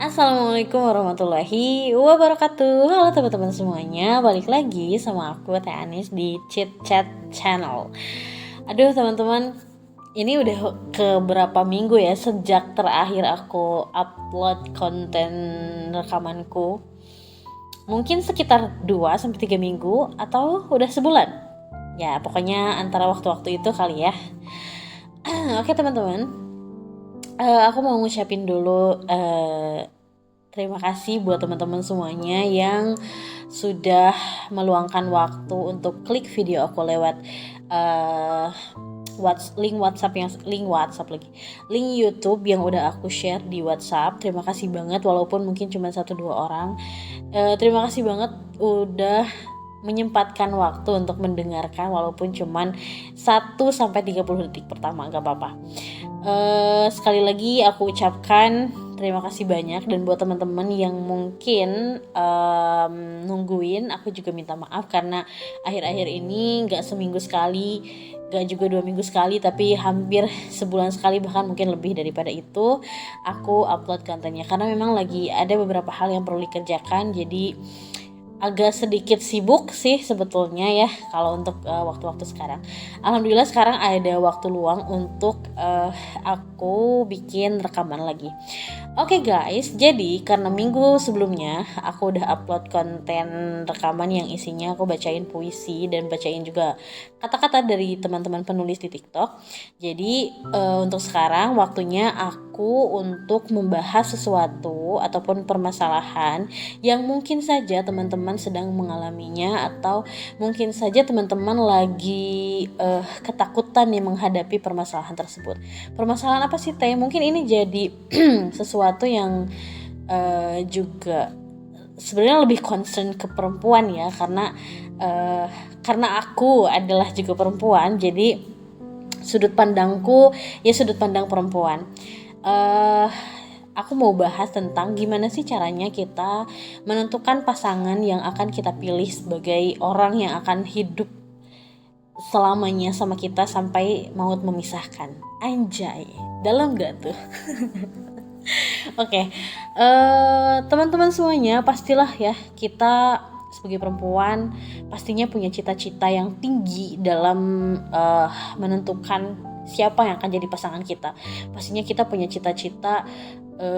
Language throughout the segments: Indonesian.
Assalamualaikum warahmatullahi wabarakatuh. Halo teman-teman semuanya, balik lagi sama aku Teh Anis di Chit Chat Channel. Aduh teman-teman, ini udah keberapa minggu ya sejak terakhir aku upload konten rekamanku. Mungkin sekitar 2-3 minggu atau udah sebulan. Ya pokoknya antara waktu-waktu itu kali ya. Oke teman-teman, aku mau ngucapin dulu terima kasih buat teman-teman semuanya yang sudah meluangkan waktu untuk klik video aku lewat link YouTube yang udah aku share di WhatsApp. Terima kasih banget walaupun mungkin cuma 1-2 orang. Terima kasih banget udah menyempatkan waktu untuk mendengarkan walaupun cuman 1-30 detik pertama, gak apa-apa. Sekali lagi aku ucapkan terima kasih banyak, dan buat teman-teman yang mungkin nungguin, aku juga minta maaf karena akhir-akhir ini gak seminggu sekali, gak juga 2 minggu sekali, tapi hampir sebulan sekali, bahkan mungkin lebih daripada itu aku upload kontennya karena memang lagi ada beberapa hal yang perlu dikerjakan. Jadi agak sedikit sibuk sih sebetulnya ya kalau untuk waktu-waktu sekarang. Alhamdulillah sekarang ada waktu luang untuk aku bikin rekaman lagi. Oke guys, jadi karena minggu sebelumnya aku udah upload konten rekaman yang isinya aku bacain puisi dan bacain juga kata-kata dari teman-teman penulis di TikTok. Jadi untuk sekarang waktunya aku untuk membahas sesuatu ataupun permasalahan yang mungkin saja teman-teman sedang mengalaminya, atau mungkin saja teman-teman lagi ketakutan nih menghadapi permasalahan tersebut. Permasalahan apa sih Teh? Mungkin ini jadi sesuatu yang juga sebenarnya lebih concern ke perempuan ya, karena aku adalah juga perempuan, jadi sudut pandangku ya sudut pandang perempuan. Aku mau bahas tentang gimana sih caranya kita menentukan pasangan yang akan kita pilih sebagai orang yang akan hidup selamanya sama kita sampai maut memisahkan. Anjay, dalam gak tuh? Oke, teman-teman semuanya, pastilah ya kita sebagai perempuan pastinya punya cita-cita yang tinggi dalam menentukan siapa yang akan jadi pasangan kita. Pastinya kita punya cita-cita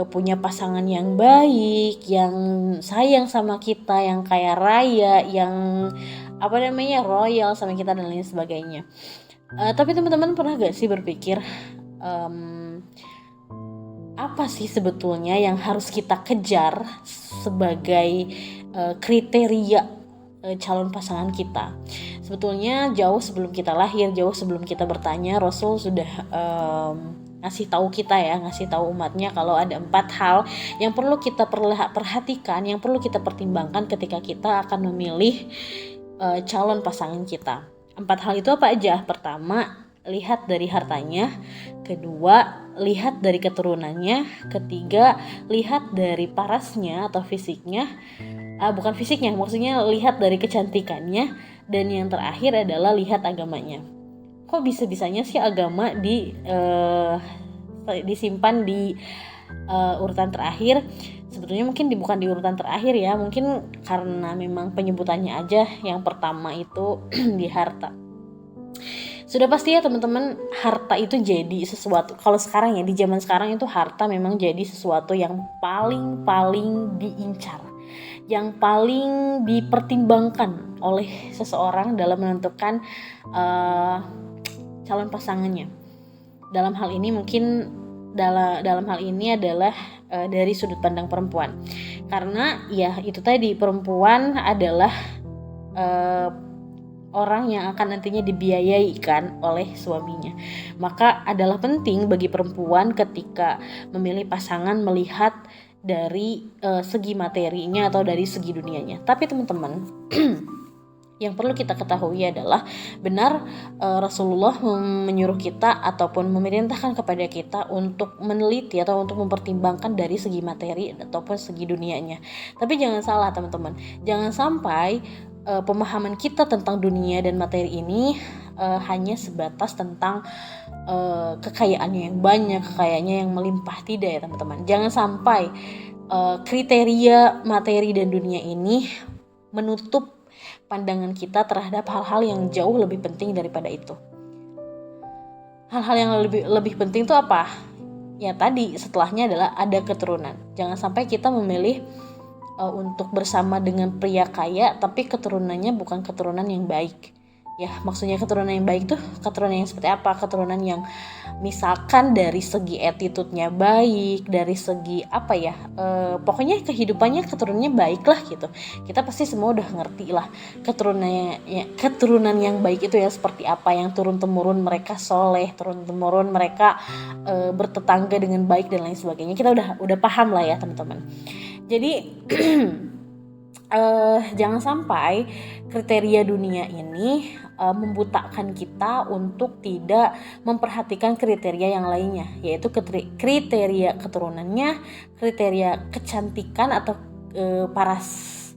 punya pasangan yang baik, yang sayang sama kita, yang kaya raya, yang royal sama kita dan lain sebagainya. Tapi teman-teman pernah gak sih berpikir apa sih sebetulnya yang harus kita kejar sebagai kriteria calon pasangan kita? Sebetulnya jauh sebelum kita lahir, jauh sebelum kita bertanya, Rasul sudah ngasih tahu kita ya, ngasih tahu umatnya kalau ada 4 hal yang perlu kita perhatikan, yang perlu kita pertimbangkan ketika kita akan memilih calon pasangan kita. 4 hal itu apa aja? Pertama, lihat dari hartanya. Kedua, lihat dari keturunannya. Ketiga, lihat dari parasnya atau fisiknya. Bukan fisiknya, maksudnya lihat dari kecantikannya. Dan yang terakhir adalah lihat agamanya. Kok bisa-bisanya sih agama disimpan di urutan terakhir? Sebetulnya mungkin bukan di urutan terakhir ya, mungkin karena memang penyebutannya aja yang pertama itu di harta. Sudah pasti ya teman-teman, harta itu jadi sesuatu, kalau sekarang ya, di zaman sekarang itu harta memang jadi sesuatu yang paling diincar, yang paling dipertimbangkan oleh seseorang dalam menentukan calon pasangannya. Dalam hal ini adalah dari sudut pandang perempuan, karena ya itu tadi, perempuan adalah orang yang akan nantinya dibiayai kan oleh suaminya. Maka adalah penting bagi perempuan ketika memilih pasangan melihat dari segi materinya atau dari segi dunianya. Tapi teman-teman, yang perlu kita ketahui adalah benar Rasulullah menyuruh kita ataupun memerintahkan kepada kita untuk meneliti atau untuk mempertimbangkan dari segi materi ataupun segi dunianya. Tapi jangan salah teman-teman, jangan sampai pemahaman kita tentang dunia dan materi ini hanya sebatas tentang kekayaannya yang banyak, kekayaannya yang melimpah. Tidak ya teman-teman. Jangan sampai kriteria materi dan dunia ini menutup pandangan kita terhadap hal-hal yang jauh lebih penting daripada itu. Hal-hal yang lebih penting itu apa? Ya tadi, setelahnya adalah ada keturunan. Jangan sampai kita memilih untuk bersama dengan pria kaya tapi keturunannya bukan keturunan yang baik. Ya, maksudnya keturunan yang baik tuh keturunan yang seperti apa? Keturunan yang misalkan dari segi attitude-nya baik, dari segi apa ya, pokoknya kehidupannya keturunannya baik lah gitu. Kita pasti semua udah ngerti lah keturunan yang baik itu ya seperti apa, yang turun-temurun mereka soleh, turun-temurun mereka bertetangga dengan baik dan lain sebagainya. Kita udah paham lah ya teman-teman. Jadi jangan sampai kriteria dunia ini membutakan kita untuk tidak memperhatikan kriteria yang lainnya, yaitu kriteria keturunannya, kriteria kecantikan atau paras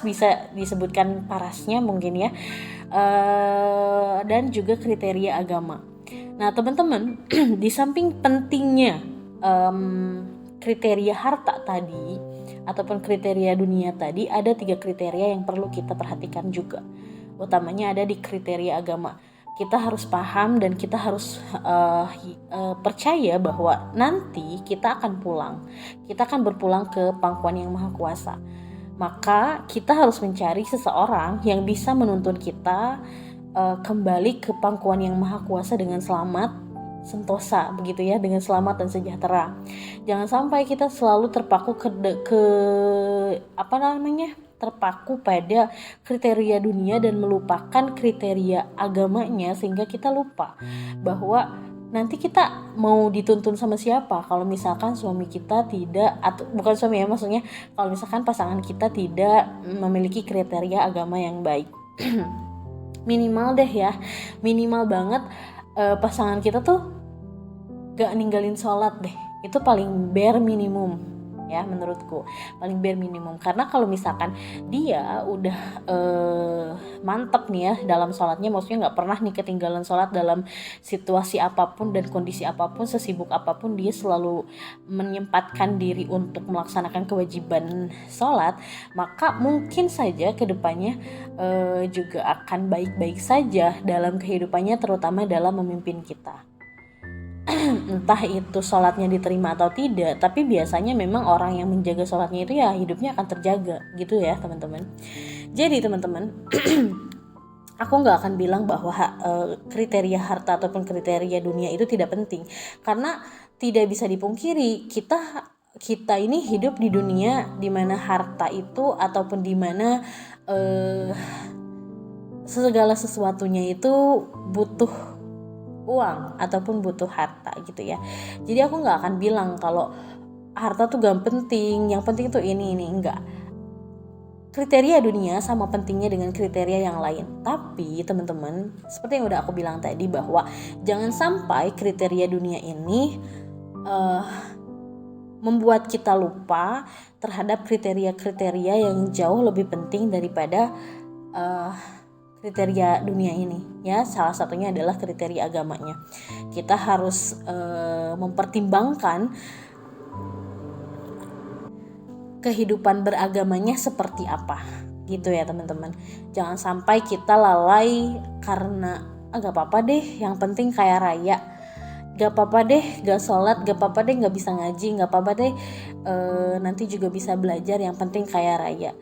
bisa disebutkan parasnya mungkin ya, dan juga kriteria agama. Nah teman-teman, di samping pentingnya kriteria harta tadi ataupun kriteria dunia tadi, ada 3 kriteria yang perlu kita perhatikan juga. Utamanya ada di kriteria agama. Kita harus paham dan kita harus percaya bahwa nanti kita akan pulang. Kita akan berpulang ke pangkuan yang maha kuasa. Maka kita harus mencari seseorang yang bisa menuntun kita kembali ke pangkuan yang maha kuasa dengan selamat, sentosa begitu ya, dengan selamat dan sejahtera. Jangan sampai kita selalu terpaku terpaku pada kriteria dunia dan melupakan kriteria agamanya, sehingga kita lupa bahwa nanti kita mau dituntun sama siapa kalau misalkan suami kita tidak, atau bukan suami ya, maksudnya kalau misalkan pasangan kita tidak memiliki kriteria agama yang baik. Minimal banget pasangan kita tuh gak ninggalin sholat deh. Itu paling bare minimum ya menurutku, paling bare minimum. Karena kalau misalkan dia udah mantep nih ya dalam sholatnya, maksudnya gak pernah nih ketinggalan sholat dalam situasi apapun dan kondisi apapun, sesibuk apapun dia selalu menyempatkan diri untuk melaksanakan kewajiban sholat, maka mungkin saja kedepannya juga akan baik-baik saja dalam kehidupannya, terutama dalam memimpin kita. Entah itu sholatnya diterima atau tidak, tapi biasanya memang orang yang menjaga sholatnya itu ya hidupnya akan terjaga gitu ya teman-teman. Jadi teman-teman, aku gak akan bilang bahwa kriteria harta ataupun kriteria dunia itu tidak penting, karena tidak bisa dipungkiri kita ini hidup di dunia dimana harta itu ataupun dimana segala sesuatunya itu butuh uang ataupun butuh harta gitu ya. Jadi aku gak akan bilang kalau harta tuh gak penting, yang penting tuh ini enggak. Kriteria dunia sama pentingnya dengan kriteria yang lain. Tapi teman-teman, seperti yang udah aku bilang tadi, bahwa jangan sampai kriteria dunia ini membuat kita lupa terhadap kriteria-kriteria yang jauh lebih penting daripada kriteria dunia ini ya. Salah satunya adalah kriteria agamanya. Kita harus mempertimbangkan kehidupan beragamanya seperti apa gitu ya teman-teman. Jangan sampai kita lalai karena gak apa-apa deh, yang penting kaya raya, gak apa-apa deh gak sholat, gak apa-apa deh gak bisa ngaji, gak apa-apa deh nanti juga bisa belajar, yang penting kaya raya.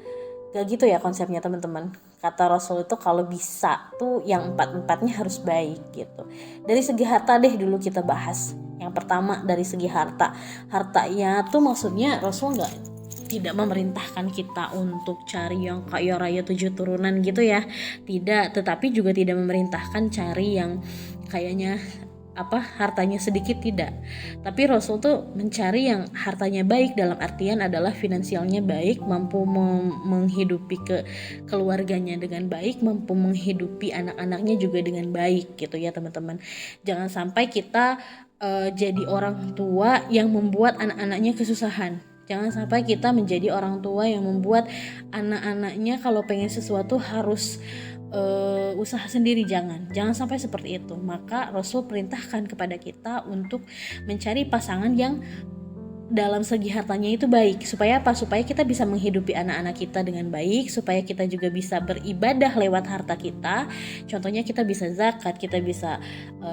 Gak gitu ya konsepnya teman-teman. Kata Rasul itu kalau bisa tuh yang 4-4-nya harus baik gitu. Dari segi harta deh dulu kita bahas. Yang pertama dari segi harta. Hartanya tuh maksudnya Rasul tidak memerintahkan kita untuk cari yang kaya raya 7 turunan gitu ya. Tidak, tetapi juga tidak memerintahkan cari yang kayaknya hartanya sedikit, tidak. Tapi Rasul tuh mencari yang hartanya baik, dalam artian adalah finansialnya baik, mampu menghidupi keluarganya dengan baik, mampu menghidupi anak-anaknya juga dengan baik gitu ya teman-teman. Jangan sampai kita jadi orang tua yang membuat anak-anaknya kesusahan. Jangan sampai kita menjadi orang tua yang membuat anak-anaknya kalau pengen sesuatu harus usaha sendiri, jangan sampai seperti itu. Maka Rasul perintahkan kepada kita untuk mencari pasangan yang dalam segi hartanya itu baik. Supaya apa? Supaya kita bisa menghidupi anak-anak kita dengan baik, supaya kita juga bisa beribadah lewat harta kita. Contohnya kita bisa zakat, kita bisa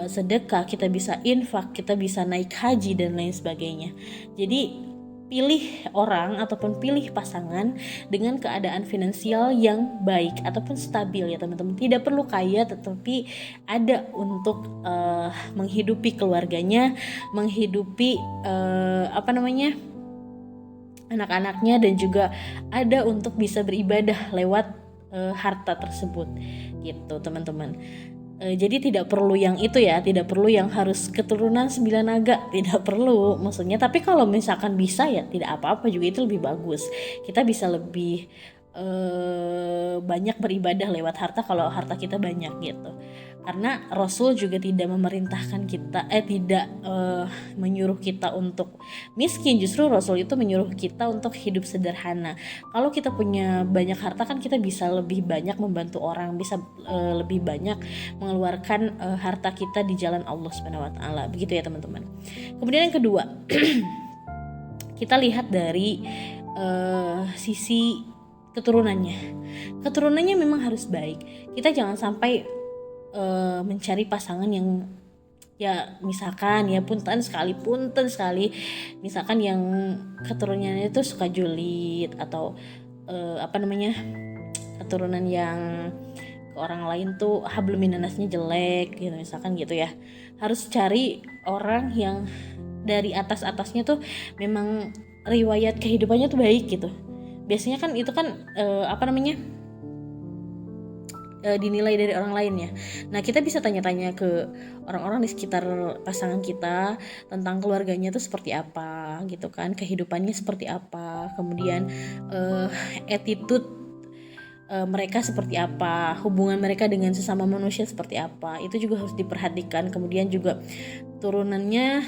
sedekah, kita bisa infak, kita bisa naik haji dan lain sebagainya. Jadi pilih orang ataupun pilih pasangan dengan keadaan finansial yang baik ataupun stabil ya teman-teman. Tidak perlu kaya, tetapi ada untuk menghidupi keluarganya, menghidupi anak-anaknya, dan juga ada untuk bisa beribadah lewat harta tersebut gitu teman-teman. Jadi tidak perlu yang itu ya, tidak perlu yang harus keturunan 9 naga, tidak perlu maksudnya. Tapi kalau misalkan bisa ya tidak apa-apa juga, itu lebih bagus. Kita bisa lebih banyak beribadah lewat harta kalau harta kita banyak gitu. Karena Rasul juga tidak memerintahkan kita tidak menyuruh kita untuk miskin. Justru Rasul itu menyuruh kita untuk hidup sederhana. Kalau kita punya banyak harta kan kita bisa lebih banyak membantu orang, bisa lebih banyak mengeluarkan harta kita di jalan Allah Subhanahu wa taala. Begitu ya teman-teman. Kemudian yang kedua, kita lihat dari sisi keturunannya. Keturunannya memang harus baik. Kita jangan sampai mencari pasangan yang ya misalkan ya punten sekali misalkan yang keturunannya itu suka julid atau keturunan yang ke orang lain tuh hablum minannasnya jelek gitu misalkan gitu ya. Harus cari orang yang dari atasnya tuh memang riwayat kehidupannya tuh baik gitu. Biasanya kan itu kan dinilai dari orang lain ya. Nah kita bisa tanya-tanya ke orang-orang di sekitar pasangan kita tentang keluarganya tuh seperti apa gitu kan, kehidupannya seperti apa, kemudian attitude mereka seperti apa, hubungan mereka dengan sesama manusia seperti apa, itu juga harus diperhatikan. Kemudian juga turunannya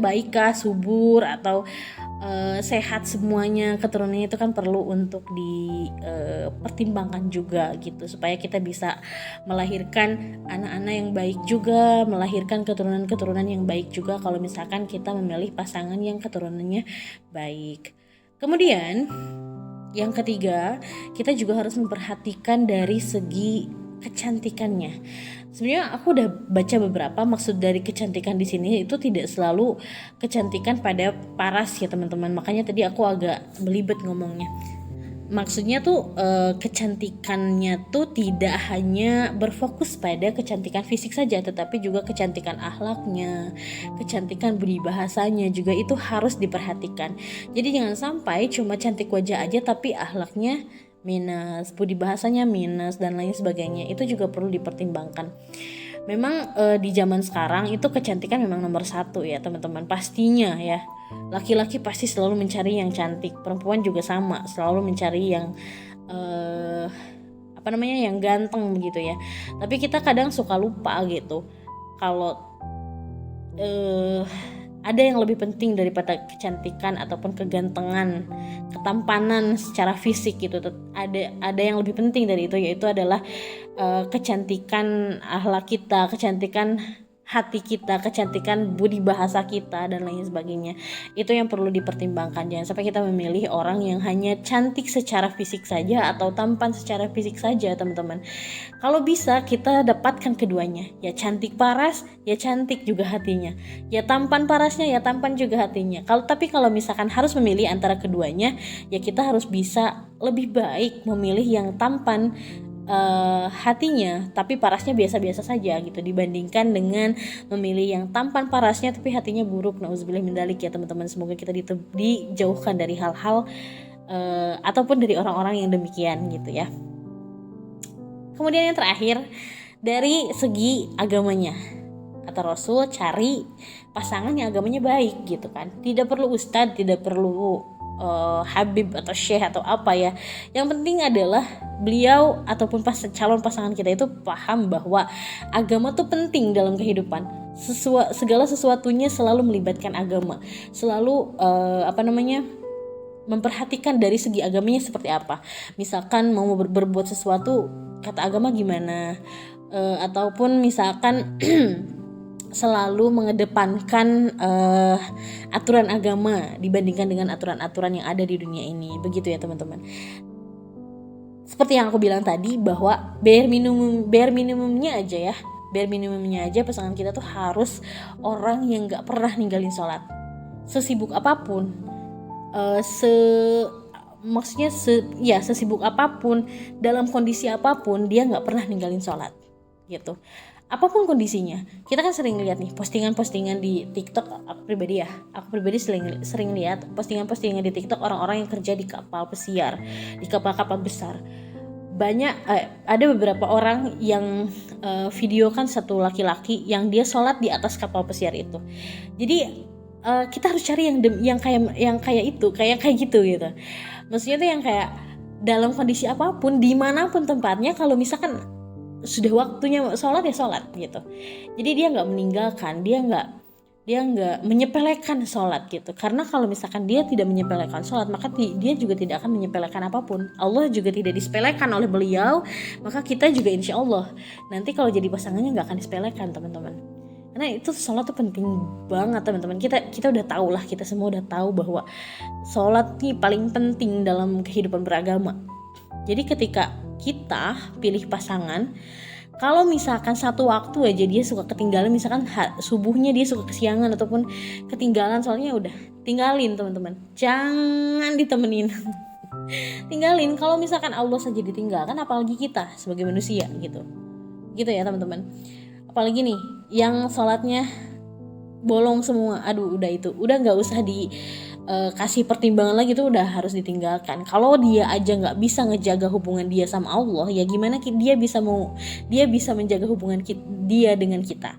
baikkah, subur atau sehat semuanya, keturunannya itu kan perlu untuk dipertimbangkan juga gitu, supaya kita bisa melahirkan anak-anak yang baik juga, melahirkan keturunan-keturunan yang baik juga kalau misalkan kita memilih pasangan yang keturunannya baik. Kemudian yang ketiga, kita juga harus memperhatikan dari segi kecantikannya. Sebenarnya aku udah baca beberapa, maksud dari kecantikan di sini itu tidak selalu kecantikan pada paras ya teman-teman. Makanya tadi aku agak belibet ngomongnya. Maksudnya tuh kecantikannya tuh tidak hanya berfokus pada kecantikan fisik saja, tetapi juga kecantikan akhlaknya, kecantikan budi bahasanya juga itu harus diperhatikan. Jadi jangan sampai cuma cantik wajah aja tapi akhlaknya minus, budi bahasanya minus dan lain sebagainya. Itu juga perlu dipertimbangkan. Memang di zaman sekarang itu kecantikan memang nomor 1 ya teman-teman, pastinya ya. Laki-laki pasti selalu mencari yang cantik, perempuan juga sama, selalu mencari yang yang ganteng begitu ya. Tapi kita kadang suka lupa gitu kalau ada yang lebih penting daripada kecantikan ataupun kegantengan, ketampanan secara fisik gitu. Ada yang lebih penting dari itu, yaitu adalah kecantikan akhlak kita, kecantikan hati kita, kecantikan budi bahasa kita dan lain sebagainya. Itu yang perlu dipertimbangkan. Jangan sampai kita memilih orang yang hanya cantik secara fisik saja atau tampan secara fisik saja, teman-teman. Kalau bisa kita dapatkan keduanya. Ya cantik paras, ya cantik juga hatinya. Ya tampan parasnya, ya tampan juga hatinya. Kalau misalkan harus memilih antara keduanya, ya kita harus bisa lebih baik memilih yang tampan hatinya tapi parasnya biasa-biasa saja gitu, dibandingkan dengan memilih yang tampan parasnya tapi hatinya buruk. Nauzubillah min dzalik ya teman-teman. Semoga kita dijauhkan dari hal-hal ataupun dari orang-orang yang demikian gitu ya. Kemudian yang terakhir, dari segi agamanya, kata Rasul, cari pasangan yang agamanya baik gitu kan. Tidak perlu ustadz, tidak perlu habib atau syekh atau apa ya. Yang penting adalah beliau ataupun calon pasangan kita itu paham bahwa agama tuh penting dalam kehidupan. Segala sesuatunya selalu melibatkan agama, selalu memperhatikan dari segi agamanya seperti apa. Misalkan mau berbuat sesuatu, kata agama gimana, ataupun misalkan selalu mengedepankan aturan agama dibandingkan dengan aturan-aturan yang ada di dunia ini. Begitu ya teman-teman. Seperti yang aku bilang tadi, bahwa bare minimumnya aja pasangan kita tuh harus orang yang gak pernah ninggalin sholat. Sesibuk apapun, sesibuk apapun, dalam kondisi apapun, dia gak pernah ninggalin sholat gitu. Apapun kondisinya. Kita kan sering lihat nih postingan-postingan di TikTok. Aku pribadi sering lihat postingan-postingan di TikTok orang-orang yang kerja di kapal pesiar, di kapal-kapal besar. Ada beberapa orang yang videokan satu laki-laki yang dia sholat di atas kapal pesiar itu. Jadi kita harus cari yang kayak gitu. Maksudnya tuh yang kayak dalam kondisi apapun, dimanapun tempatnya, kalau misalkan sudah waktunya sholat ya sholat gitu. Jadi dia nggak meninggalkan, dia nggak menyepelekan sholat gitu. Karena kalau misalkan dia tidak menyepelekan sholat, maka dia juga tidak akan menyepelekan apapun. Allah juga tidak disepelekan oleh beliau, maka kita juga insya Allah nanti kalau jadi pasangannya nggak akan disepelekan teman-teman. Karena itu sholat tuh penting banget teman-teman. Kita udah tahu lah, kita semua udah tahu bahwa sholat nih paling penting dalam kehidupan beragama. Jadi ketika kita pilih pasangan, kalau misalkan satu waktu aja dia suka ketinggalan, misalkan subuhnya dia suka kesiangan ataupun ketinggalan, soalnya udah tinggalin teman-teman, jangan ditemenin. Tinggalin. Kalau misalkan Allah saja ditinggalkan, apalagi kita sebagai manusia gitu ya teman-teman. Apalagi nih yang sholatnya bolong semua, udah nggak usah kasih pertimbangan lagi, tuh udah harus ditinggalkan. Kalau dia aja nggak bisa ngejaga hubungan dia sama Allah, ya gimana dia bisa menjaga hubungan dia dengan kita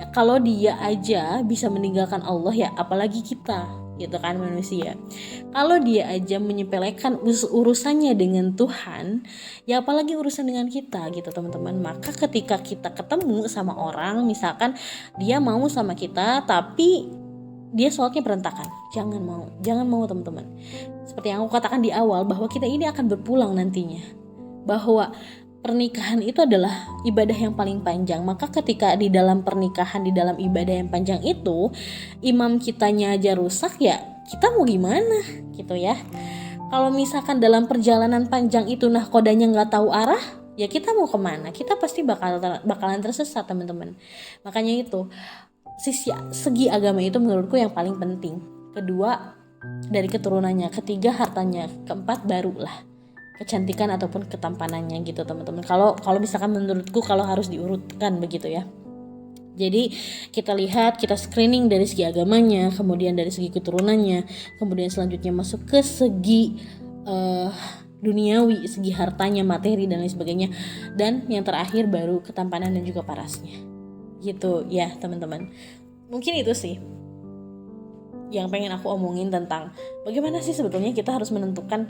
ya. Kalau dia aja bisa meninggalkan Allah, ya apalagi kita gitu kan, manusia. Kalau dia aja menyepelekan urusannya dengan Tuhan, ya apalagi urusan dengan kita gitu teman-teman. Maka ketika kita ketemu sama orang, misalkan dia mau sama kita tapi dia sholatnya berantakan, jangan mau teman-teman. Seperti yang aku katakan di awal, bahwa kita ini akan berpulang nantinya, bahwa pernikahan itu adalah ibadah yang paling panjang. Maka ketika di dalam pernikahan, di dalam ibadah yang panjang itu, imam kitanya aja rusak, ya kita mau gimana gitu ya. Kalau misalkan dalam perjalanan panjang itu nahkodanya gak tahu arah, ya kita mau kemana? Kita pasti bakalan tersesat teman-teman. Makanya itu, segi agama itu menurutku yang paling penting. Kedua, dari keturunannya. Ketiga, hartanya. Keempat, barulah kecantikan ataupun ketampanannya gitu teman-teman. Kalau misalkan menurutku, kalau harus diurutkan begitu ya. Jadi kita lihat, kita screening dari segi agamanya, kemudian dari segi keturunannya, kemudian selanjutnya masuk ke segi duniawi, segi hartanya, materi dan lain sebagainya, dan yang terakhir baru ketampanan dan juga parasnya. Gitu ya teman-teman. Mungkin itu sih yang pengen aku omongin tentang bagaimana sih sebetulnya kita harus menentukan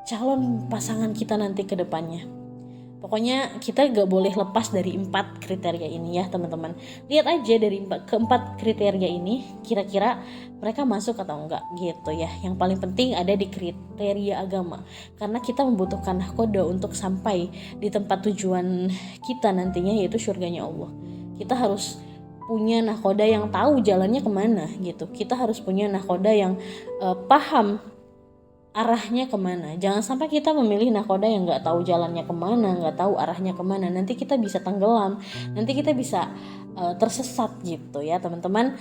calon pasangan kita nanti ke depannya. Pokoknya kita gak boleh lepas dari 4 kriteria ini ya teman-teman. Lihat aja dari keempat kriteria ini, kira-kira mereka masuk atau enggak gitu ya. Yang paling penting ada di kriteria agama, karena kita membutuhkan nahkoda untuk sampai di tempat tujuan kita nantinya, yaitu surganya Allah. Kita harus punya nahkoda yang tahu jalannya kemana gitu. Kita harus punya nahkoda yang paham arahnya kemana. Jangan sampai kita memilih nahkoda yang nggak tahu jalannya kemana, nggak tahu arahnya kemana. Nanti kita bisa tenggelam, nanti kita bisa tersesat gitu ya teman-teman.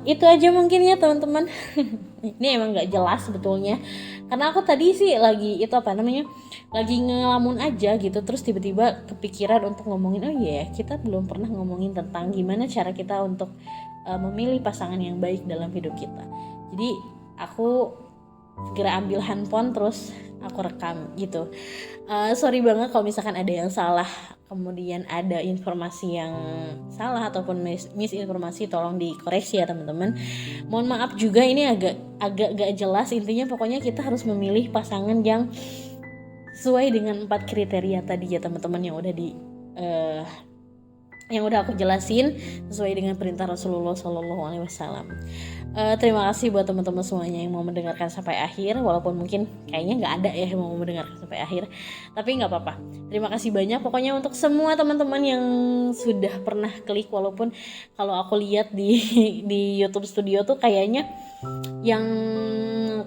Itu aja mungkin ya teman-teman. Ini emang nggak jelas sebetulnya, karena aku tadi sih lagi ngelamun aja gitu, terus tiba-tiba kepikiran untuk ngomongin, kita belum pernah ngomongin tentang gimana cara kita untuk memilih pasangan yang baik dalam hidup kita. Jadi aku segera ambil handphone terus aku rekam gitu. Sorry banget kalau misalkan ada yang salah, kemudian ada informasi yang salah ataupun misinformasi, tolong dikoreksi ya teman-teman. Mohon maaf juga, ini agak gak jelas. Intinya pokoknya kita harus memilih pasangan yang sesuai dengan 4 kriteria tadi ya teman-teman, yang udah aku jelasin, sesuai dengan perintah Rasulullah SAW. Terima kasih buat teman-teman semuanya yang mau mendengarkan sampai akhir, walaupun mungkin kayaknya nggak ada ya yang mau mendengarkan sampai akhir, tapi nggak apa-apa. Terima kasih banyak pokoknya untuk semua teman-teman yang sudah pernah klik, walaupun kalau aku lihat di di YouTube Studio tuh kayaknya yang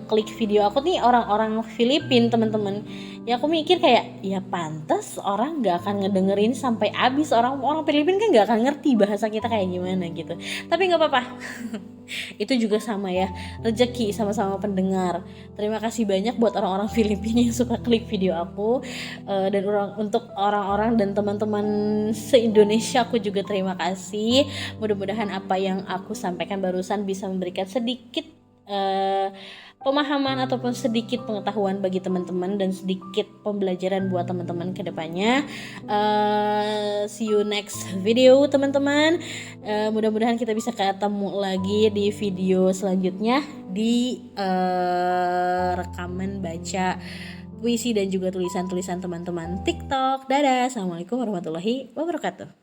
klik video aku nih orang-orang Filipin teman-teman. Ya aku mikir kayak ya pantas orang nggak akan ngedengerin sampai habis, orang-orang Filipin kan nggak akan ngerti bahasa kita kayak gimana gitu. Tapi nggak apa-apa. Itu juga sama ya, rezeki sama-sama pendengar. Terima kasih banyak buat orang-orang Filipina yang suka klik video aku, dan untuk orang-orang dan teman-teman se-Indonesia aku juga terima kasih. Mudah-mudahan apa yang aku sampaikan barusan bisa memberikan sedikit pemahaman ataupun sedikit pengetahuan bagi teman-teman dan sedikit pembelajaran buat teman-teman ke depannya. See you next video teman-teman. Mudah-mudahan kita bisa ketemu lagi di video selanjutnya di rekaman baca puisi dan juga tulisan-tulisan teman-teman TikTok. Dadah, assalamualaikum warahmatullahi wabarakatuh.